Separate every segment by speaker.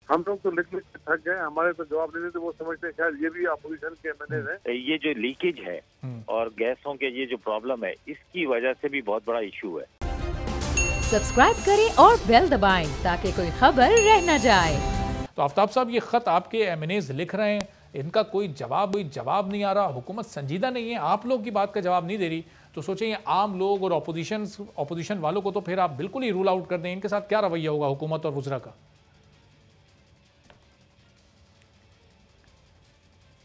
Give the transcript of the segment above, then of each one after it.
Speaker 1: हम लोग तो लिख लिख के थक गए, हमारे तो जवाब नहीं देते। वो समझते हैं शायद ये भी अपोजिशन के एमएनए हैं।
Speaker 2: ये जो लीकेज है और गैसों के ये जो प्रॉब्लम है, इसकी वजह से भी बहुत बड़ा इशू है।
Speaker 3: सब्सक्राइब करें और बेल दबाएं ताकि कोई खबर रह न जाए।
Speaker 4: तो आफ्ताब साहब, ये खत आपके एमएनएज लिख रहे हैं, इनका कोई जवाब नहीं आ रहा, हुकूमत संजीदा नहीं है, आप लोग की बात का जवाब नहीं दे रही, तो सोचें ये आम लोग और ऑपोजिशन वालों को तो फिर आप बिल्कुल ही रूल आउट कर दें। इनके साथ क्या रवैया होगा हुकूमत और वुज़रा का?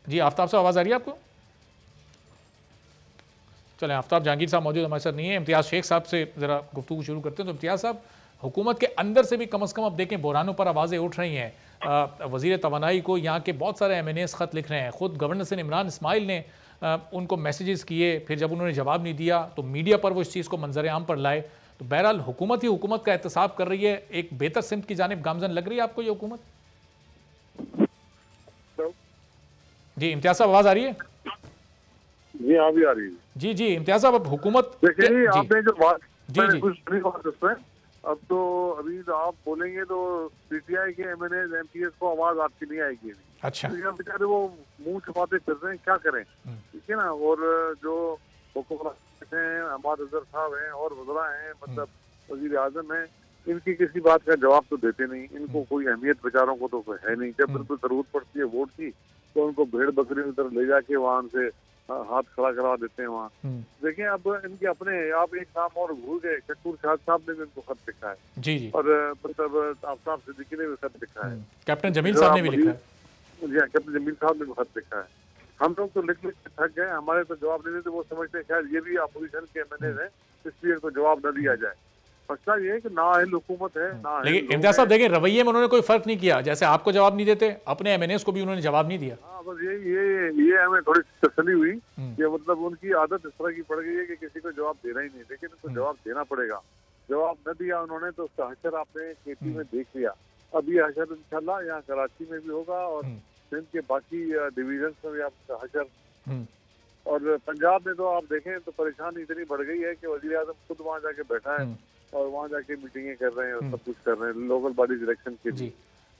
Speaker 4: जी आफ्ताब साहब, आवाज़ आ रही है आपको? चलें, आफ्ताब जहांगीर साहब मौजूद हमारे साथ नहीं है। इम्तियाज़ शेख साहब से ज़रा गुफ्तगू शुरू करते हैं। तो इम्तियाज़ साहब, हुकूमत के अंदर से भी कम अज़ कम अब देखें बहरानों पर आवाज़ें उठ रही हैं। वज़ीर तवानाई को यहाँ के बहुत सारे एमएनएस ख़त लिख रहे हैं। ख़ुद गवर्नर से इमरान इस्माइल ने उनको मैसेजेस किए, फिर जब उन्होंने जवाब नहीं दिया तो मीडिया पर वो इस चीज़ को मंजर आम पर लाए। तो बहरहाल हुकूमत ही हुकूमत का एहतसाब कर रही है, एक बेहतर सिमत की जानिब गामजन लग रही है आपको ये हुकूमत? जी इम्तियाज़ साहब, आवाज़ आ रही है?
Speaker 1: जी हाँ, भी आ रही है।
Speaker 4: जी जी इम्तियाज़ साहब, अब हुकूमत
Speaker 1: देखिए, आपने जो बात
Speaker 4: जी
Speaker 1: कुछ उसमें अब तो अभी तो आप बोलेंगे तो पीटीआई के एमएनए एमपीएस को आवाज आपकी नहीं आएगी।
Speaker 4: अच्छा,
Speaker 1: तो बेचारे वो मुंह छुपाते फिर रहे हैं, क्या करें, ठीक है ना। और जो हुक्मरान हैं, अहमद अजहर साहब हैं और वज़रा हैं, मतलब वज़ीर आज़म हैं, इनकी किसी बात का जवाब तो देते नहीं। इनको कोई अहमियत बेचारों को तो है नहीं। जब बिल्कुल जरूरत पड़ती है वोट की तो उनको भेड़ बकरी उधर ले जाके वहां से हाथ खड़ा करा देते हैं वहाँ। देखिए, अब इनके अपने आप एक काम और भूल गए, शक्कुर शाह साहब ने भी इनको खत लिखा है।
Speaker 4: जी जी,
Speaker 1: और मतलब आफ्ताब सिद्दीकी ने भी खत लिखा है,
Speaker 4: कैप्टन जमील साहब ने भी लिखा है।
Speaker 1: जी हाँ, कैप्टन जमील साहब ने भी खत लिखा है। हम लोग तो लिख लिख के थक गए, हमारे तो जवाब नहीं देते। वो समझते हैं शायद ये भी अपोजिशन के एमएनए हैं, इसलिए इनको जवाब न दिया जाए। मसला ये है कि नाअहल हुकूमत है,
Speaker 4: लेकिन इम्तियाज़ साहब देखें, रवैये में उन्होंने कोई फर्क नहीं किया। जैसे आपको जवाब नहीं देते, अपने एमएनएस को भी उन्होंने जवाब नहीं दिया।
Speaker 1: हाँ, बस ये हमें थोड़ी तसल्ली हुई कि मतलब उनकी आदत इस तरह की पड़ गई है कि किसी को जवाब देना ही नहीं, लेकिन उनको जवाब देना पड़ेगा। जवाब न दिया उन्होंने तो उसका हशर आपने केपी में देख लिया। अब ये हशर इंशाल्लाह यहाँ कराची में भी होगा और सिंध के बाकी डिवीजन में भी आपका हशर। और पंजाब में तो आप देखें तो परेशानी इतनी बढ़ गई है कि वज़ीर आज़म खुद वहाँ जाके बैठा है और वहाँ जाके मीटिंगें कर रहे हैं और सब कुछ कर रहे हैं लोकल बॉडी इलेक्शन के लिए।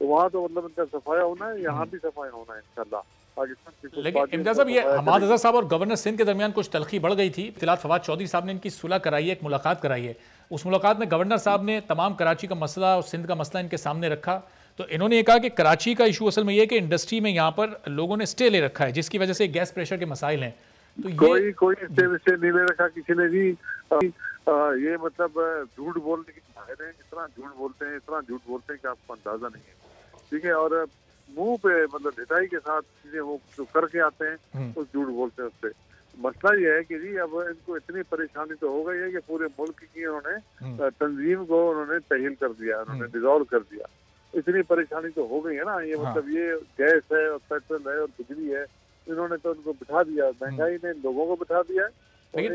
Speaker 1: तो वहाँ तो मतलब इनका सफाया होना है, यहाँ भी सफाया होना है इंशाल्लाह।
Speaker 4: लेकिन इम्तियाज़ साहब, ये अहमद अजहर साहब और गवर्नर सिंध के दरमियान कुछ तलखी बढ़ गई थी। इत्तलात फवाद चौधरी साहब ने इनकी सुलह कराई है, एक मुलाकात कराई है। उस मुलाकात में गवर्नर साहब ने तमाम कराची का मसला और सिंध का मसला इनके सामने रखा। तो इन्होंने ये कहा कि कराची का इशू असल में ये है कि इंडस्ट्री में यहाँ पर लोगों ने स्टे ले रखा है, जिसकी वजह से गैस प्रेशर के मसाइल हैं। तो
Speaker 1: कोई स्टे नहीं ले रखा किसी ने भी। ये मतलब झूठ बोलने की माहिर है, इतना झूठ बोलते हैं कि आपको अंदाजा नहीं है, ठीक है। और मुंह पे मतलब ढिठाई के साथ चीजें वो जो करके आते हैं तो झूठ बोलते हैं उससे। मसला ये है कि जी अब इनको इतनी परेशानी तो हो गई है कि पूरे मुल्क की उन्होंने तंजीम को उन्होंने तहलील कर दिया, उन्होंने डिसॉल्व कर दिया। इतनी परेशानी तो हो गई है ना। ये मतलब ये गैस है और पेट्रोल है और बिजली है, इन्होंने तो उनको बिठा दिया, महंगाई ने लोगों को बिठा दिया है।
Speaker 4: लेकिन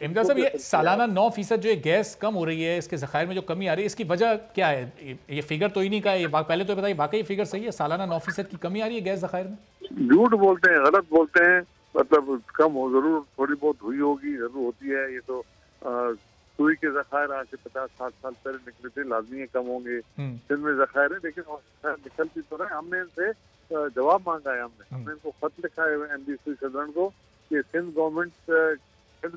Speaker 4: इम्तियाज़ साहब, ये सालाना 9% जो गैस कम हो रही है, इसके ज़खायर में जो कमी आ रही है, इसकी वजह क्या है? ये फिगर तो ही नहीं का है, पहले तो बताइए वाकई फिगर सही है? सालाना 9% की कमी आ रही है गैस ज़खायर में?
Speaker 1: झूठ बोलते हैं, गलत बोलते हैं। मतलब कम हो जरूर थोड़ी बहुत हुई होगी, जरूर होती है। ये तो सुई के ज़खायर आज से 50-60 साल पहले निकले थे, लाजमी है कम होंगे। सिंध में ज़खायर है लेकिन निकलती तो रहे। हमने इनसे जवाब मांगा है, हमने इनको खत लिखा है एमडीसी सदन को कि सिंध गवर्नमेंट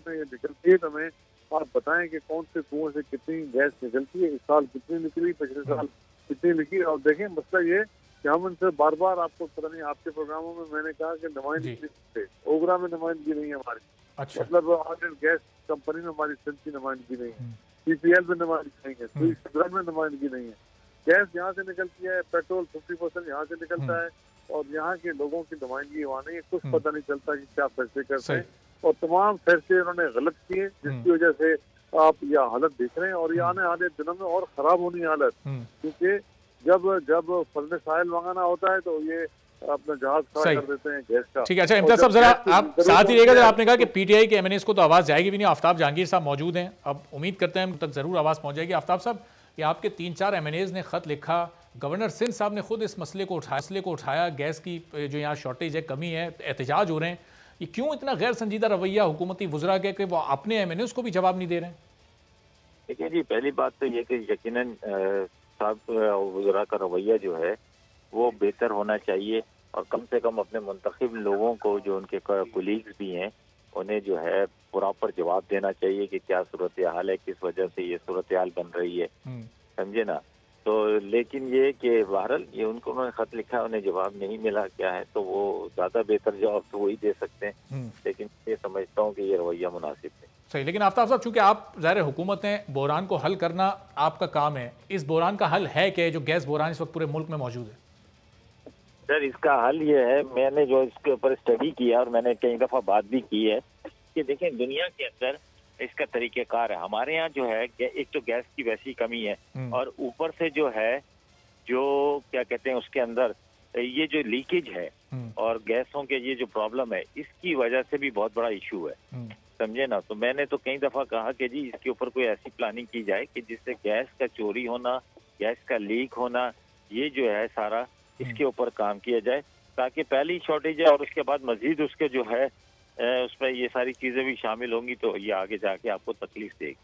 Speaker 1: में ये निकलती है तो हमें आप बताएं कि कौन से कुओं से कितनी गैस निकलती है, इस साल कितनी निकली, पिछले साल कितनी निकली। और देखें, मसला ये कि हम उनसे बार बार, आपको पता नहीं आपके प्रोग्रामों में मैंने कहा कि नुमाइंदगी ओगरा में नुमाइंदगी नहीं है हमारी। अच्छा। मतलब ऑयल गैस कंपनी में हमारी सिंध की नुमाइंदगी नहीं है, सीपीएल में नुमाइंदगी नहीं है, सुई सदन में नुमाइंदगी नहीं है। गैस यहाँ से निकलती है, पेट्रोल 50% यहाँ से निकलता है और यहाँ के लोगों की नुमाइंदगी वहाँ नहीं है। कुछ पता नहीं चलता कि क्या फैसले करते हैं और तमाम फैसले उन्होंने गलत किए, जिसकी वजह से आप यह हालत देख रहे हैं। और ये आने वाले दिनों में और खराब होनी हालत, क्योंकि जब फजल साहिल मंगाना होता है तो ये अपना जहाज खड़ा कर देते हैं गैस का।
Speaker 4: ठीक है, अच्छा इम्तियाज़ साहब, जरा आप साथ ही रहेगा। जरा आपने कहा कि पीटीआई के एमएनएस को तो आवाज़ जाएगी भी नहीं। आफ्ताब जहांगीर साहब मौजूद हैं, अब उम्मीद करते हैं तक जरूर आवाज़ पहुँच जाएगी। आफ्ताब साहब, कि आपके 3-4 एमएनएज ने खत लिखा, गवर्नर सिंध साहब ने खुद इस मसले को उठाया, गैस की जो यहाँ शॉर्टेज है, कमी है, एहतजाज हो रहे हैं। ये क्यों इतना गैर संजीदा रवैया हुकूमती वुज़रा के कि वो अपने एमएनएस को भी जवाब नहीं दे रहे हैं?
Speaker 2: देखिए जी, पहली बात तो ये कि यकीनन साहब वुज़रा का रवैया जो है वो बेहतर होना चाहिए और कम से कम अपने मुंतखब लोगों को, जो उनके कोलीग्स भी हैं, उन्हें जो है प्रॉपर जवाब देना चाहिए कि क्या सूरत हाल है, किस वजह से ये सूरत हाल बन रही है, समझे ना। तो लेकिन ये कि बहरहाल ये उन्होंने खत लिखा, उन्हें जवाब नहीं मिला क्या है, तो वो ज़्यादा बेहतर जवाब तो वही दे सकते हैं, लेकिन ये समझता हूँ कि ये रवैया मुनासिब है।
Speaker 4: सही, लेकिन आफ्ताब साहब, चूंकि आप ज़ाहिर हुकूमत हैं, बहरान को हल करना आपका काम है, इस बहरान का हल है कि जो गैस बहरान इस वक्त पूरे मुल्क में मौजूद है?
Speaker 2: सर, इसका हल ये है, मैंने जो इसके ऊपर स्टडी किया और मैंने कई दफ़ा बात भी की है कि देखें दुनिया के अंदर इसका तरीक़ेकार है। हमारे यहाँ जो है एक तो गैस की वैसी कमी है और ऊपर से जो है जो क्या कहते हैं उसके अंदर ये जो लीकेज है और गैसों के ये जो प्रॉब्लम है, इसकी वजह से भी बहुत बड़ा इशू है, समझे ना। तो मैंने तो कई दफ़ा कहा कि जी इसके ऊपर कोई ऐसी प्लानिंग की जाए कि जिससे गैस का चोरी होना, गैस का लीक होना, ये जो है सारा इसके ऊपर काम किया जाए, ताकि पहली शॉर्टेज है और उसके बाद मजीद उसके जो है उसमें ये सारी चीज़ें भी शामिल होंगी तो ये आगे जाके आपको तकलीफ देगी।